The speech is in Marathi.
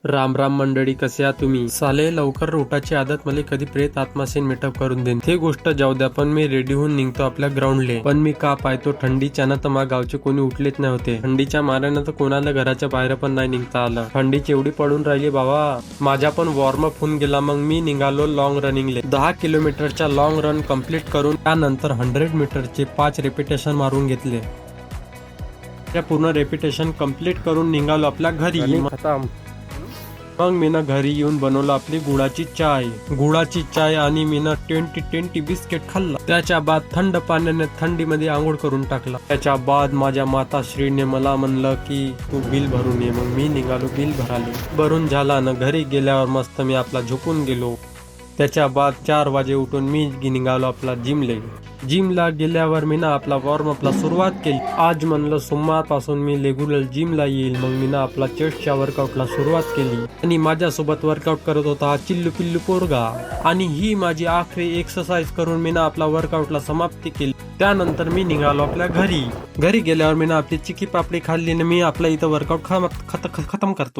राम राम मंडळी, कसे आहात तुम्ही? साले लवकर उठाची आदत मला कधी प्रेत आत्माशीन मेटअप करून देईन. ते गोष्ट जाऊ द्या, पण मी रेडी होऊन निघतो आपल्या ग्राउंडले. पण मी का पाहतो थंडीच्यानं तर मा गावचे कोणी उठलेच नाही होते. थंडीच्या माऱ्यानं तर कोणाला घराच्या बाहेर पण नाही निघता आलं. थंडीची एवढी पडून राहिली बाबा. माझा पण वॉर्मअप होऊन गेला. मग मी निघालो लॉंग रनिंगले. 10 किलोमीटरचा लॉंग रन कम्प्लीट करून त्यानंतर 100 मीटरचे 5 रेपिटेशन मारून घेतले. त्या पूर्ण रेपिटेशन कम्प्लीट करून निघालो आपल्या घरी. मग मी ना घरी येऊन बनवलं आपली गुळाची चाय आणि मी ना 20 बिस्किट खाल्ला. त्याच्या बाद थंड पाण्याने थंडीमध्ये आंघोळ करून टाकला. त्याच्या बाद माझ्या माताश्रीने मला म्हणलं की तू बिल भरून ये. मग मी निघालो बिल भराले. भरून झाला ना, घरी गेल्यावर मस्त मी आपला झोपून गेलो. त्याच्या बाद 4 वाजे उठून मी निघालो आपला जिमला गेल्यावर मी ना आपला वॉर्मअपला सुरुवात केली. आज म्हणलं सोमवार पासून मी रेग्युलर जिमला येईल. मग मी ना आपला चेस्टच्या वर्कआउटला सुरुवात केली आणि माझ्यासोबत वर्कआउट करत होता चिल्लू पिल्लू पोरगा. आणि ही माझी आखरी एक्सरसाइज करून मी ना आपला वर्कआउटला समाप्ती केली. त्यानंतर मी निघालो आपल्या घरी गेल्यावर मी ना आपली चिकी पापडी खाल्ली आणि मी आपला इथं वर्कआउट खतम करतो.